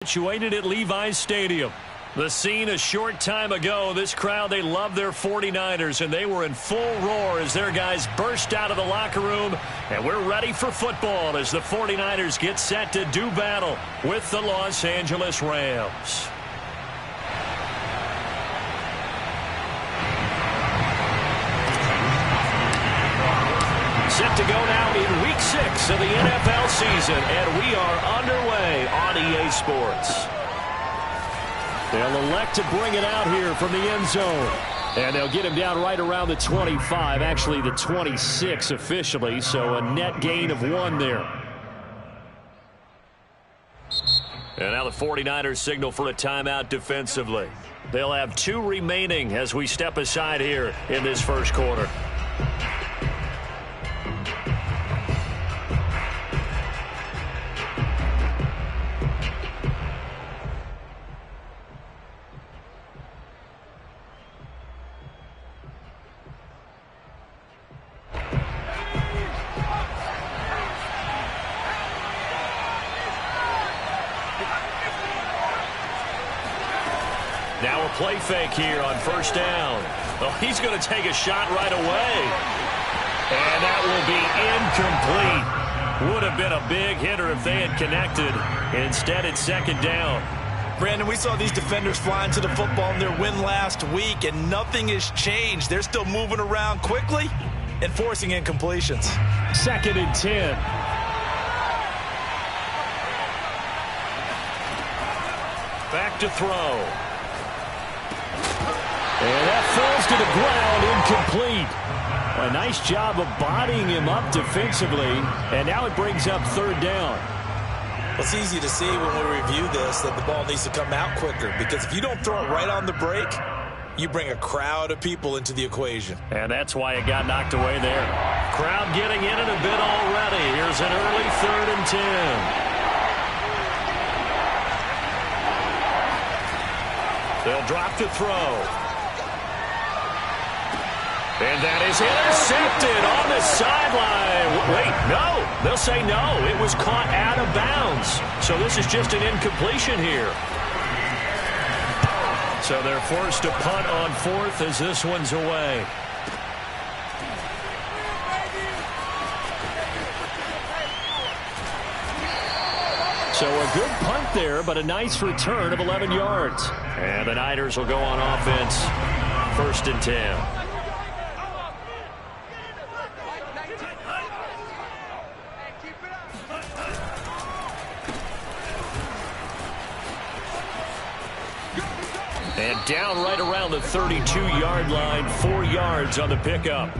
Situated at Levi's Stadium. The scene a short time ago. This crowd, they love their 49ers, and they were in full roar as their guys burst out of the locker room. And we're ready for football as the 49ers get set to do battle with the Los Angeles Rams. Set to go now in Week 6 of the NFL season, and we are underway on EA Sports. They'll elect to bring it out here from the end zone, and they'll get him down right around the 25, actually the 26 officially, so a net gain of 1 there. And now the 49ers signal for a timeout defensively. They'll have 2 remaining as we step aside here in this first quarter. Now a play fake here on first down. Well, he's going to take a shot right away. And that will be incomplete. Would have been a big hitter if they had connected. Instead, it's second down. Brandon, we saw these defenders flying to the football in their win last week, and nothing has changed. They're still moving around quickly and forcing incompletions. Second and 10. Back to throw. And that falls to the ground, incomplete. A nice job of bodying him up defensively, and now it brings up third down. It's easy to see when we review this that the ball needs to come out quicker, because if you don't throw it right on the break, you bring a crowd of people into the equation. And that's why it got knocked away there. Crowd getting in it a bit already. Here's an early third and 10. They'll drop to throw. And that is intercepted on the sideline. Wait, no. They'll say no. It was caught out of bounds. So this is just an incompletion here. So they're forced to punt on fourth as this one's away. So a good punt there, but a nice return of 11 yards. And the Niners will go on offense. First and 10. And down right around the 32-yard line, 4 yards on the pickup.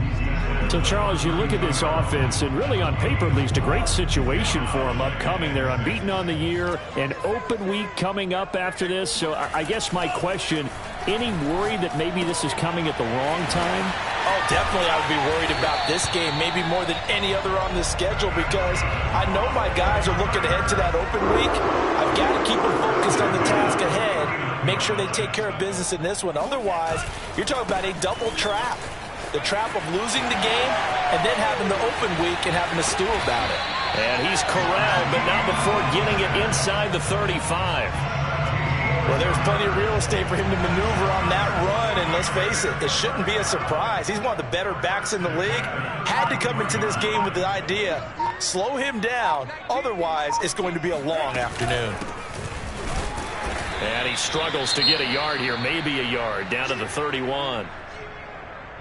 So, Charles, you look at this offense, and really on paper, at least, a great situation for them upcoming. They're unbeaten on the year, an open week coming up after this. So I guess my question, any worry that maybe this is coming at the wrong time? Oh, definitely I would be worried about this game, maybe more than any other on the schedule, because I know my guys are looking ahead to that open week. I've got to keep them focused on the task ahead, make sure they take care of business in this one. Otherwise, you're talking about a double trap. The trap of losing the game and then having the open week and having to stew about it. And he's corralled, but not before getting it inside the 35. Well, there's plenty of real estate for him to maneuver on that run, and let's face it, it shouldn't be a surprise. He's one of the better backs in the league. Had to come into this game with the idea, slow him down, otherwise it's going to be a long afternoon. And he struggles to get a yard here, maybe a yard, down to the 31.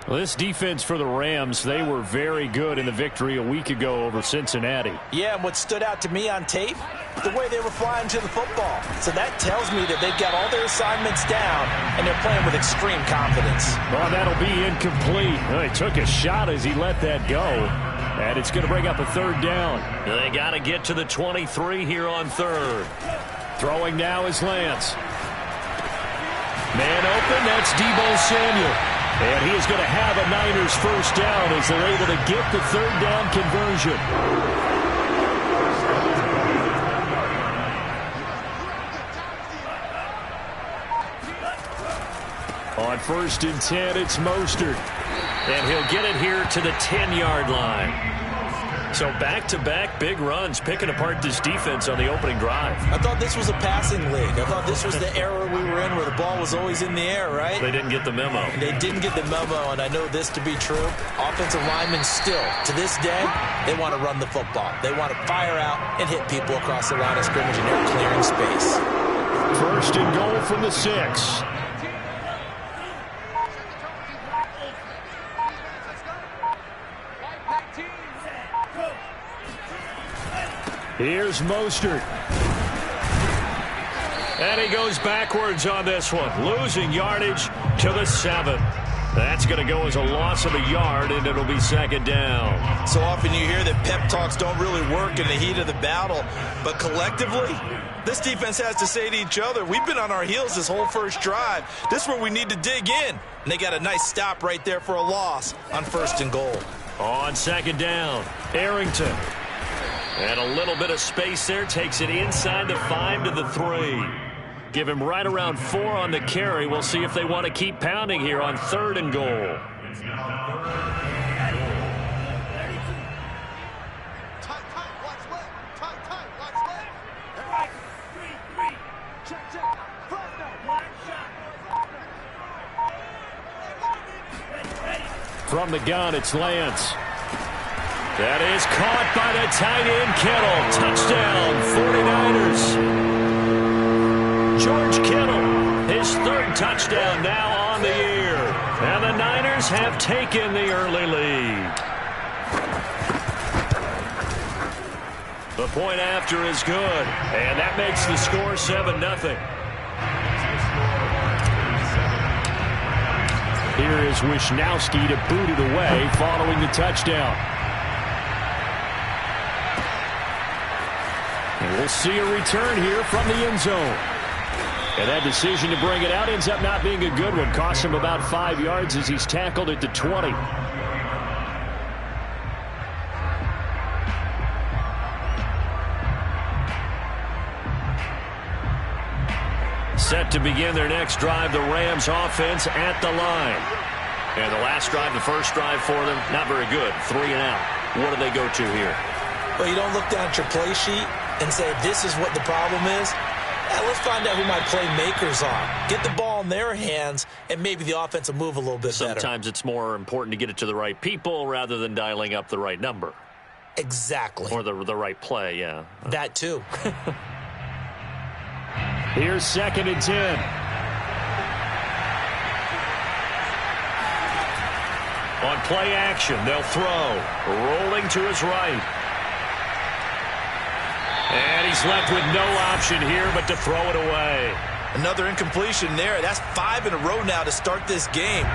Well, this defense for the Rams, they were very good in the victory a week ago over Cincinnati. Yeah, and what stood out to me on tape, the way they were flying to the football. So that tells me that they've got all their assignments down, and they're playing with extreme confidence. Well, that'll be incomplete. Well, he took a shot as he let that go. And it's going to bring up a third down. They got to get to the 23 here on third. Throwing now is Lance. Man open, that's Deebo Samuel. And he is going to have a Niners first down as they're able to get the third down conversion. On first and 10, it's Mostert. And he'll get it here to the 10-yard line. So back-to-back big runs, picking apart this defense on the opening drive. I thought this was a passing league. I thought this was the era we were in where the ball was always in the air, right? They didn't get the memo. They didn't get the memo, and I know this to be true. Offensive linemen still, to this day, they want to run the football. They want to fire out and hit people across the line of scrimmage, and they're clearing space. First and goal from the 6. Here's Mostert. And he goes backwards on this one, losing yardage to the 7. That's going to go as a loss of a yard, and it'll be second down. So often you hear that pep talks don't really work in the heat of the battle, but collectively, this defense has to say to each other, we've been on our heels this whole first drive. This is where we need to dig in. And they got a nice stop right there for a loss on first and goal. On second down, Arrington. And a little bit of space there, takes it inside the 5 to the 3. Give him right around 4 on the carry. We'll see if they want to keep pounding here on 3rd and goal. From the gun, it's Lance. That is caught by the tight end, Kittle. Touchdown, 49ers. George Kittle, his 3rd touchdown now on the year. And the Niners have taken the early lead. The point after is good, and that makes the score 7-0. Here is Wisnowski to boot it away following the touchdown. And we'll see a return here from the end zone. And that decision to bring it out ends up not being a good one. Costs him about 5 yards as he's tackled at the 20. Set to begin their next drive, the Rams offense at the line. And the last drive, the first drive for them, not very good. 3 and out. What do they go to here? Well, you don't look down at your play sheet and say, this is what the problem is. Let's find out who my playmakers are. Get the ball in their hands, and maybe the offense will move a little bit better. Sometimes it's more important to get it to the right people rather than dialing up the right number. Exactly. Or the right play, yeah. That too. Here's 2nd and 10. On play action, they'll throw. Rolling to his right. And he's left with no option here but to throw it away. Another incompletion there. That's 5 in a row now to start this game.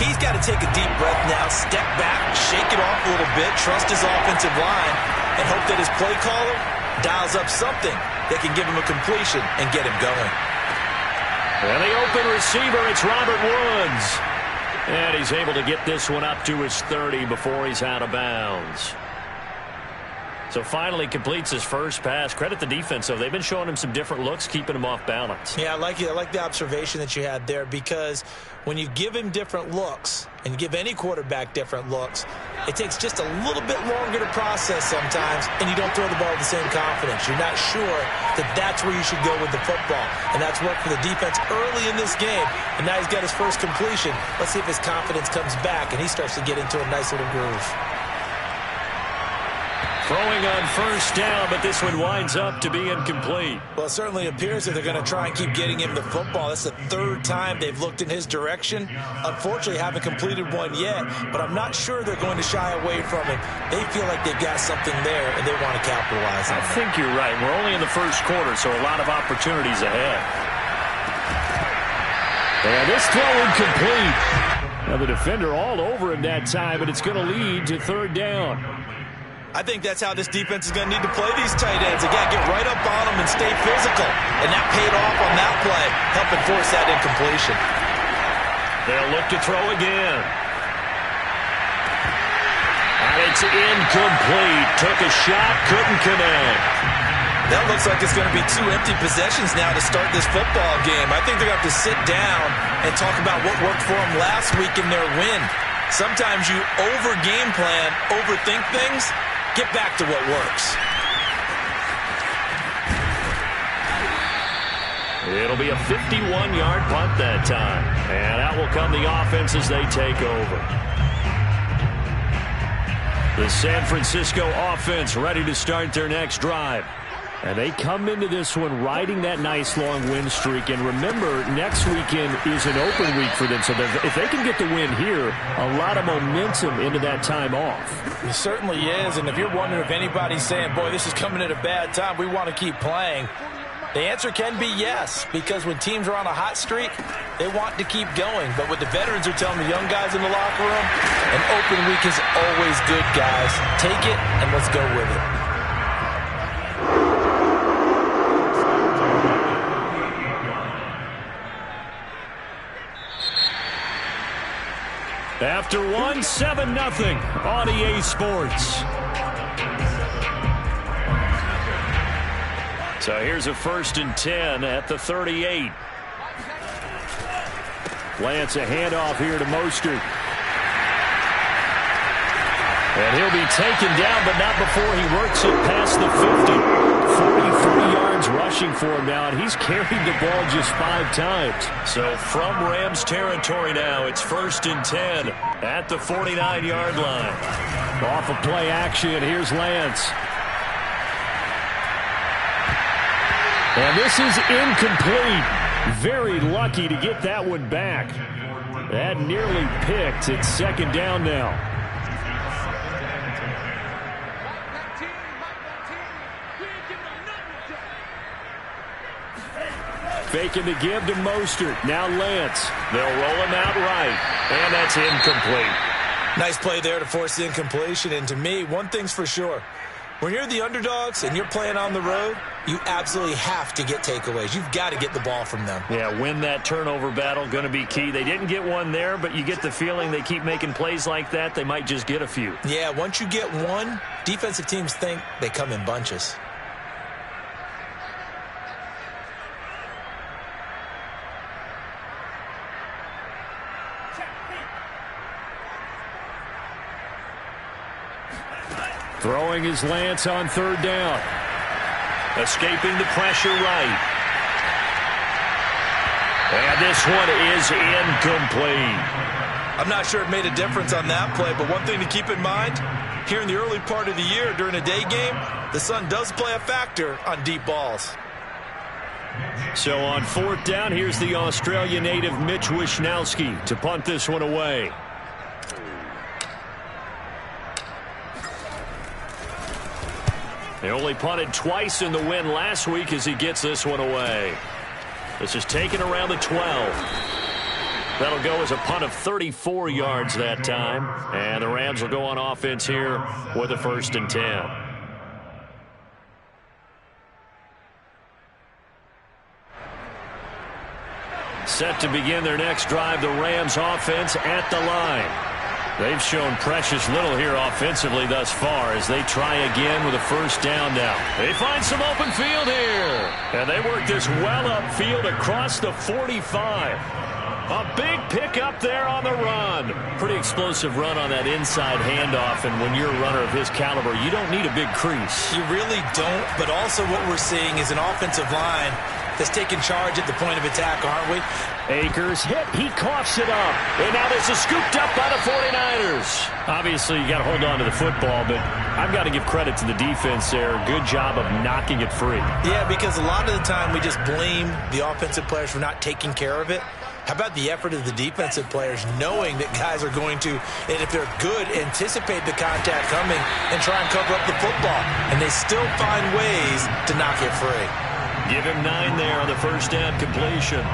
He's got to take a deep breath now, step back, shake it off a little bit, trust his offensive line, and hope that his play caller dials up something that can give him a completion and get him going. And the open receiver, it's Robert Woods. And he's able to get this one up to his 30 before he's out of bounds. So finally completes his first pass. Credit the defense, though. They've been showing him some different looks, keeping him off balance. Yeah, I like it. I like the observation that you had there, because when you give him different looks and you give any quarterback different looks, it takes just a little bit longer to process sometimes, and you don't throw the ball with the same confidence. You're not sure that that's where you should go with the football, and that's worked for the defense early in this game, and now he's got his first completion. Let's see if his confidence comes back and he starts to get into a nice little groove. Throwing on first down, but this one winds up to be incomplete. Well, it certainly appears that they're going to try and keep getting him the football. That's the 3rd time they've looked in his direction. Unfortunately, haven't completed one yet, but I'm not sure they're going to shy away from him. They feel like they've got something there, and they want to capitalize on it. I think you're right. We're only in the first quarter, so a lot of opportunities ahead. And this throw incomplete. Now the defender all over him that time, but it's going to lead to 3rd down. I think that's how this defense is going to need to play these tight ends. They got to get right up on them and stay physical. And that paid off on that play, helping force that incompletion. They'll look to throw again. And it's incomplete. Took a shot, couldn't connect. That looks like it's going to be 2 empty possessions now to start this football game. I think they're going to have to sit down and talk about what worked for them last week in their win. Sometimes you over-game plan, overthink things, Get back to what works. It'll be a 51-yard punt that time. And out will come the offense as they take over. The San Francisco offense ready to start their next drive. And they come into this one riding that nice long win streak. And remember, next weekend is an open week for them. So if they can get the win here, a lot of momentum into that time off. It certainly is. And if you're wondering if anybody's saying, boy, this is coming at a bad time, we want to keep playing, the answer can be yes. Because when teams are on a hot streak, they want to keep going. But what the veterans are telling the young guys in the locker room, an open week is always good, guys. Take it and let's go with it. After 7-0 on EA Sports. So here's a 1st and 10 at the 38. Lance, a handoff here to Mostert. And he'll be taken down, but not before he works it past the 50. 43 yards rushing for him now, and he's carried the ball just 5 times. So from Rams territory now, it's 1st and 10 at the 49-yard line. Off of play action, here's Lance. And this is incomplete. Very lucky to get that one back. That nearly picked. It's 2nd down now. Faking the give to Mostert. Now Lance. They'll roll him out right. And that's incomplete. Nice play there to force the incompletion. And to me, one thing's for sure. When you're the underdogs and you're playing on the road, you absolutely have to get takeaways. You've got to get the ball from them. Yeah, win that turnover battle, going to be key. They didn't get one there, but you get the feeling they keep making plays like that, they might just get a few. Yeah, once you get one, defensive teams think they come in bunches. Throwing his Lance on 3rd down. Escaping the pressure right. And this one is incomplete. I'm not sure it made a difference on that play, but one thing to keep in mind, here in the early part of the year during a day game, the sun does play a factor on deep balls. So on 4th down, here's the Australia native Mitch Wishnowsky to punt this one away. He only punted twice in the win last week as he gets this one away. This is taken around the 12. That'll go as a punt of 34 yards that time. And the Rams will go on offense here with a 1st and 10. Set to begin their next drive, the Rams offense at the line. They've shown precious little here offensively thus far as they try again with a 1st down now. They find some open field here. And they work this well upfield across the 45. A big pickup there on the run. Pretty explosive run on that inside handoff. And when you're a runner of his caliber, you don't need a big crease. You really don't. But also what we're seeing is an offensive line that's taking charge at the point of attack, aren't we? Akers hit. He coughs it up. And now this is scooped up by the 49ers. Obviously, you got to hold on to the football, but I've got to give credit to the defense there. Good job of knocking it free. Yeah, because a lot of the time we just blame the offensive players for not taking care of it. How about the effort of the defensive players knowing that guys are going to, and if they're good, anticipate the contact coming and try and cover up the football. And they still find ways to knock it free. Give him 9 there on the 1st down completion.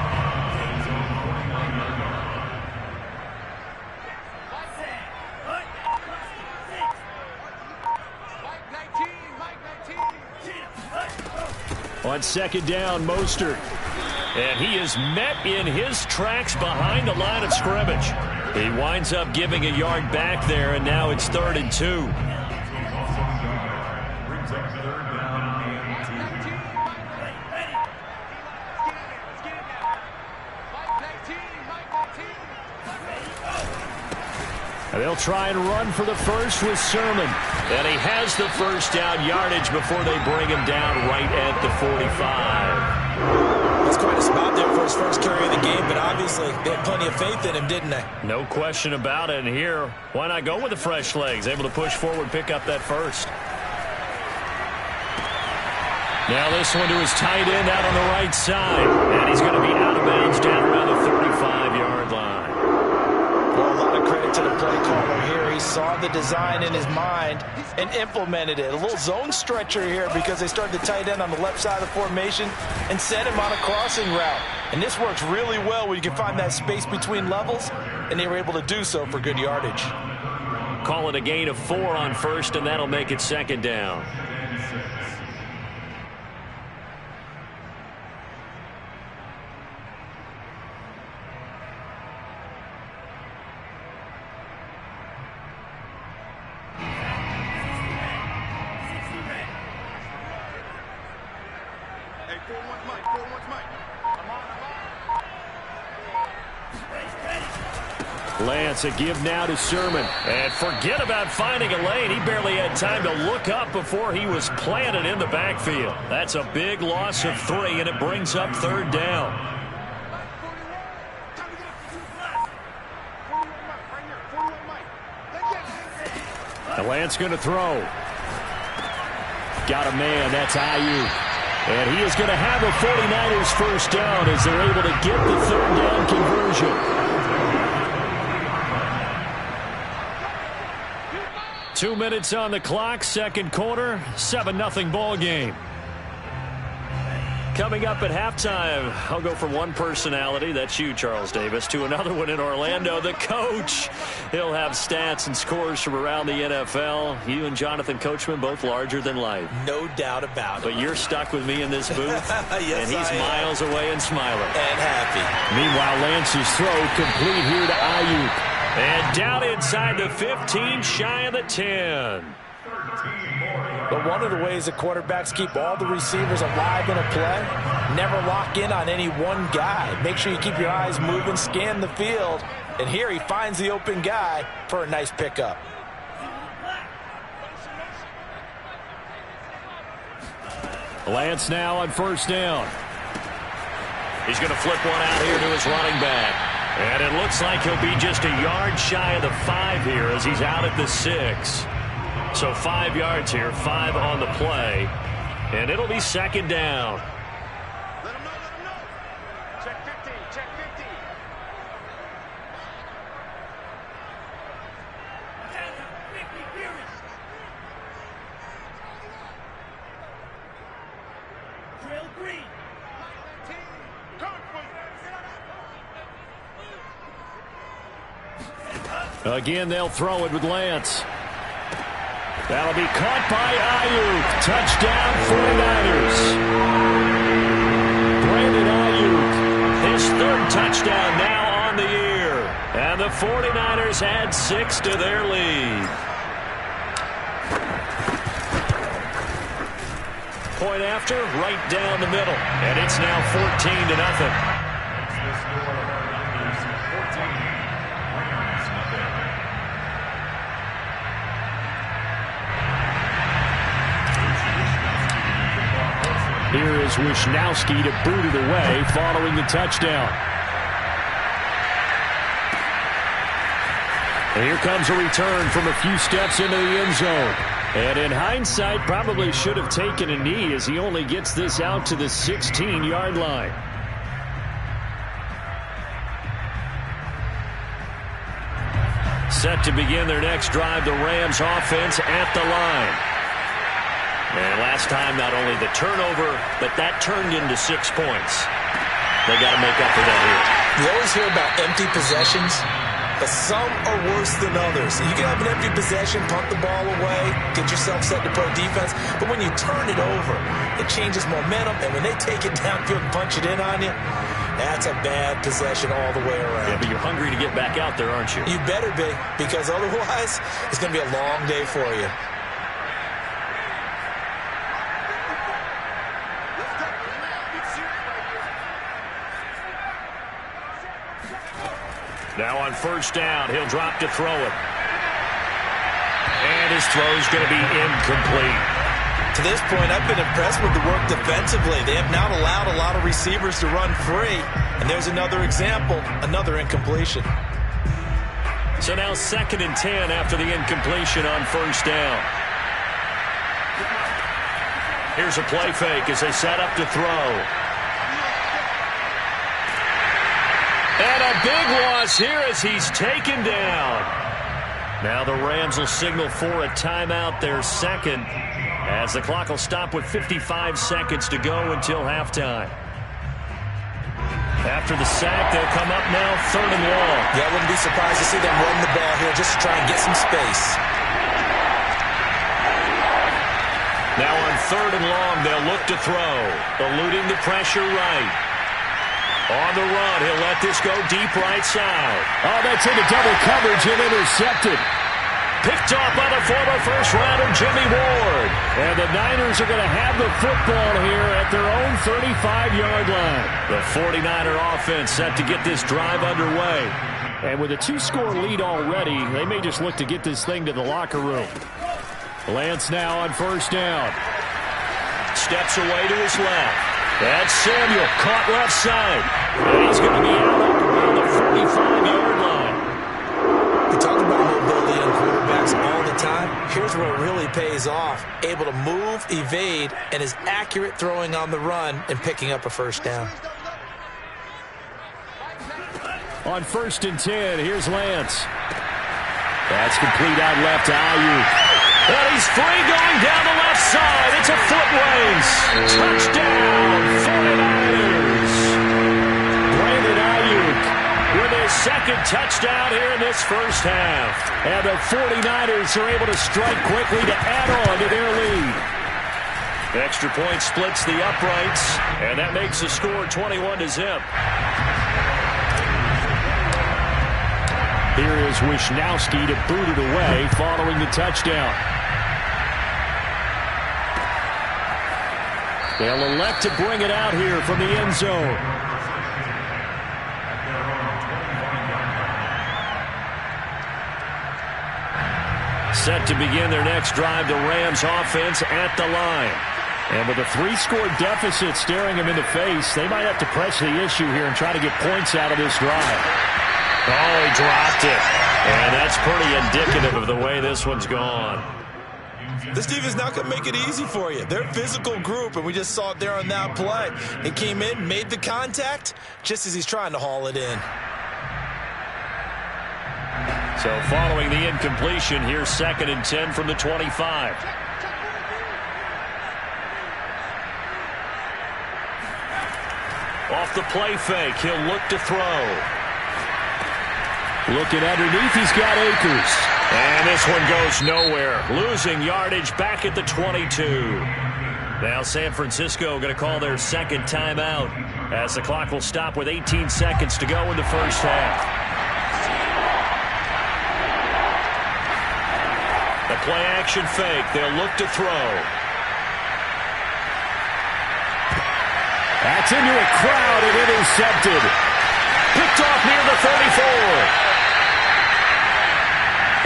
On 2nd down, Mostert. And he is met in his tracks behind the line of scrimmage. He winds up giving a yard back there, and now it's 3rd and 2. They'll try and run for the first with Sermon. And he has the first down yardage before they bring him down right at the 45. That's quite a spot there for his first carry of the game, but obviously they had plenty of faith in him, didn't they? No question about it. And here, why not go with the fresh legs? Able to push forward, pick up that first. Now this one to his tight end out on the right side. And he's going to be out of bounds down around the 35-yard line. Well, a lot of credit to the play caller here. He saw the design in his mind and implemented it. A little zone stretcher here because they started the tight end on the left side of the formation and set him on a crossing route. And this works really well when you can find that space between levels, and they were able to do so for good yardage. Call it a gain of 4 on first, and that'll make it second down. Lance, a give now to Sermon. And forget about finding a lane. He barely had time to look up before he was planted in the backfield. That's a big loss of 3, and it brings up third down. And Lance going to throw. Got a man. That's Ayuk. And he is going to have a 49ers first down as they're able to get the third down conversion. 2 minutes on the clock, second quarter, 7-0 ball game. Coming up at halftime, I'll go from one personality, that's you, Charles Davis, to another one in Orlando, the coach. He'll have stats and scores from around the NFL. You and Jonathan Coachman, both larger than life. No doubt about it. But you're stuck with me in this booth, yes, and he's miles away and smiling. And happy. Meanwhile, Lance's throw complete here to Ayuk. And down inside the 15, shy of the 10. But one of the ways the quarterbacks keep all the receivers alive in a play, never lock in on any one guy. Make sure you keep your eyes moving, scan the field. And here he finds the open guy for a nice pickup. Lance now on first down. He's going to flip one out here to his running back. And it looks like he'll be just a yard shy of the 5 here as he's out at the 6. So 5 yards here, 5 on the play. And it'll be second down. Let him know. Check 15, check 15. Trail green. Again, they'll throw it with Lance. That'll be caught by Ayuk. Touchdown, 49ers. Brandon Ayuk, his third touchdown now on the year. And the 49ers add 6 to their lead. Point after, right down the middle. And it's now 14-0. Here is Wisnowski to boot it away following the touchdown. And here comes a return from a few steps into the end zone. And in hindsight, probably should have taken a knee as he only gets this out to the 16-yard line. Set to begin their next drive, the Rams offense at the line. And last time, not only the turnover, but that turned into 6 points. They got to make up for that here. You always hear about empty possessions, but some are worse than others. You can have an empty possession, punt the ball away, get yourself set to play defense, but when you turn it over, it changes momentum, and when they take it downfield and punch it in on you, that's a bad possession all the way around. Yeah, but you're hungry to get back out there, aren't you? You better be, because otherwise, it's going to be a long day for you. Now on first down, he'll drop to throw it. his throw is going to be incomplete. To this point, I've been impressed with the work defensively. They have not allowed a lot of receivers to run free. And there's another example, another incompletion. So now 2nd and 10 after the incompletion on first down. Here's a play fake as they set up to throw. And a big loss here as he's taken down. Now the Rams will signal for a timeout, their second, as the clock will stop with 55 seconds to go until halftime. After the sack, they'll come up now 3rd and long. Yeah, I wouldn't be surprised to see them run the ball here just to try and get some space. Now on 3rd and long, they'll look to throw, eluding the pressure right. On the run, he'll let this go deep right side. Oh, that's into double coverage and intercepted. Picked off by the former first-rounder Jimmy Ward. And the Niners are going to have the football here at their own 35-yard line. The 49er offense set to get this drive underway. And with a 2-score lead already, they may just look to get this thing to the locker room. Lance now on first down. Steps away to his left. That's Samuel, caught left side. And he's going to be out around the 45-yard line. We talk about mobility in quarterbacks all the time. Here's where it really pays off. Able to move, evade, and is accurate throwing on the run and picking up a first down. On 1st and 10, here's Lance. That's complete out left to Ayuk. And he's free going down the left side. It's a foot race. Touchdown, 49ers. Brandon Ayuk with his 2nd touchdown here in this first half. And the 49ers are able to strike quickly to add on to their lead. Extra point splits the uprights, and that makes the score 21-0. Here is Wisnowski to boot it away following the touchdown. They'll elect to bring it out here from the end zone. Set to begin their next drive, the Rams offense at the line. And with a 3-score deficit staring them in the face, they might have to press the issue here and try to get points out of this drive. Oh, he dropped it. And that's pretty indicative of the way this one's gone. This defense not going to make it easy for you. They're a physical group, and we just saw it there on that play. He came in, made the contact, just as he's trying to haul it in. So following the incompletion, here's 2nd and 10 from the 25. Off the play fake, he'll look to throw. Looking underneath, he's got Akers. And this one goes nowhere. Losing yardage back at the 22. Now San Francisco going to call their 2nd timeout as the clock will stop with 18 seconds to go in the first half. The play action fake. They'll look to throw. That's into a crowd and intercepted. Picked off near the 34.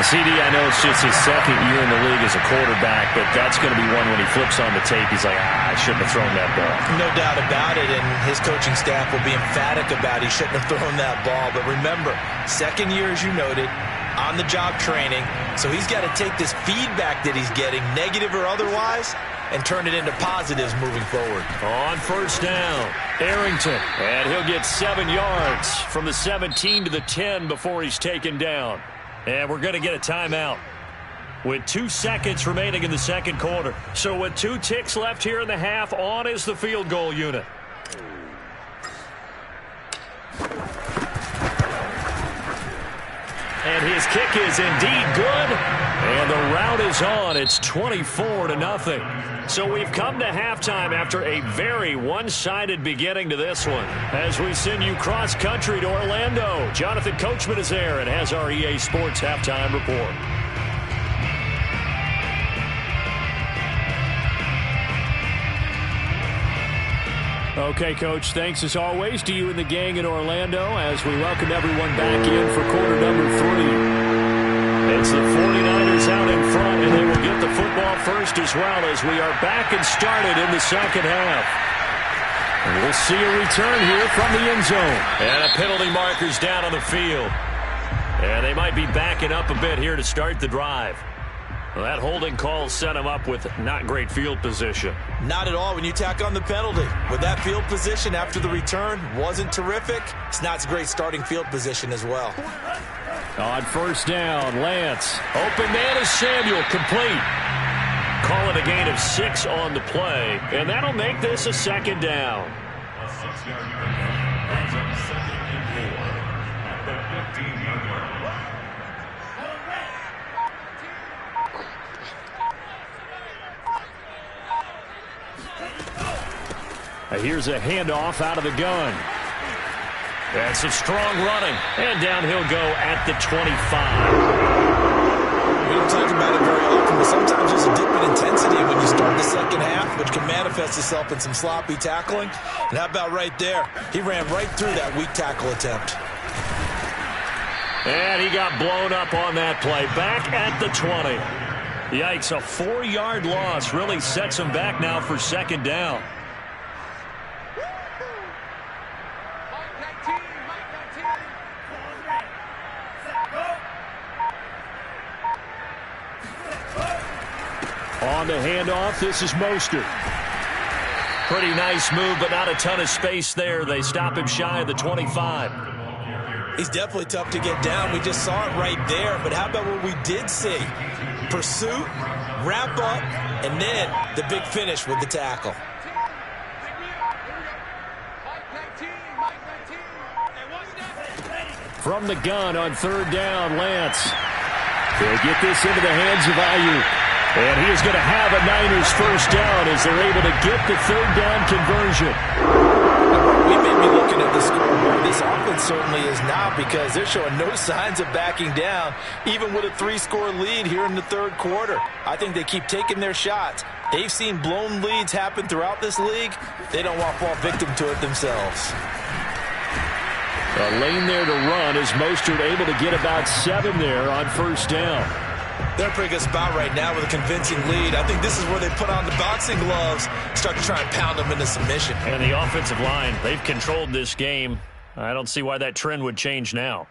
CD, I know it's just his 2nd year in the league as a quarterback, but that's going to be one when he flips on the tape. He's like, I shouldn't have thrown that ball. No doubt about it, and his coaching staff will be emphatic about he shouldn't have thrown that ball. But remember, 2nd year, as you noted, on-the-job training, so he's got to take this feedback that he's getting, negative or otherwise, and turn it into positives moving forward. On first down, Arrington, and he'll get 7 yards from the 17 to the 10 before he's taken down. And we're going to get a timeout with 2 seconds remaining in the second quarter. So with 2 ticks left here in the half, on is the field goal unit. And his kick is indeed good. And the route is on. It's 24-0. So we've come to halftime after a very one-sided beginning to this one. As we send you cross-country to Orlando, Jonathan Coachman is there and has our EA Sports halftime report. Okay, Coach, thanks as always to you and the gang in Orlando as we welcome everyone back in for quarter number 3. It's the 49ers out in front, and they will get the football first as well as we are back and started in the second half. And we'll see a return here from the end zone. And a penalty marker's down on the field. And they might be backing up a bit here to start the drive. Well, that holding call set him up with not great field position. Not at all when you tack on the penalty. With that field position after the return wasn't terrific, it's not a great starting field position as well. On first down, Lance. Open man is Samuel, complete. Call it a gain of 6 on the play, and that'll make this a second down. A 6-yard gain. Brings up 2nd and 4 at the 15-yard line. Here's a handoff out of the gun. That's some strong running. And down he'll go at the 25. We don't talk about it very often, but sometimes there's a dip in intensity when you start the second half, which can manifest itself in some sloppy tackling. And how about right there? He ran right through that weak tackle attempt. And he got blown up on that play. Back at the 20. Yikes, a 4-yard loss really sets him back now for second down. On the handoff, this is Mostert. Pretty nice move, but not a ton of space there. They stop him shy of the 25. He's definitely tough to get down. We just saw it right there. But how about what we did see? Pursuit, wrap up, and then the big finish with the tackle. From the gun on third down, Lance. They get this into the hands of Ayuk. And he is going to have a Niners first down as they're able to get the third down conversion. We may be looking at the scoreboard. This offense certainly is not, because they're showing no signs of backing down, even with a 3-score lead here in the third quarter. I think they keep taking their shots. They've seen blown leads happen throughout this league. They don't want to fall victim to it themselves. A lane there to run as Mostert able to get about 7 there on first down. They're in a pretty good spot right now with a convincing lead. I think this is where they put on the boxing gloves, start to try and pound them into submission. And the offensive line, they've controlled this game. I don't see why that trend would change now.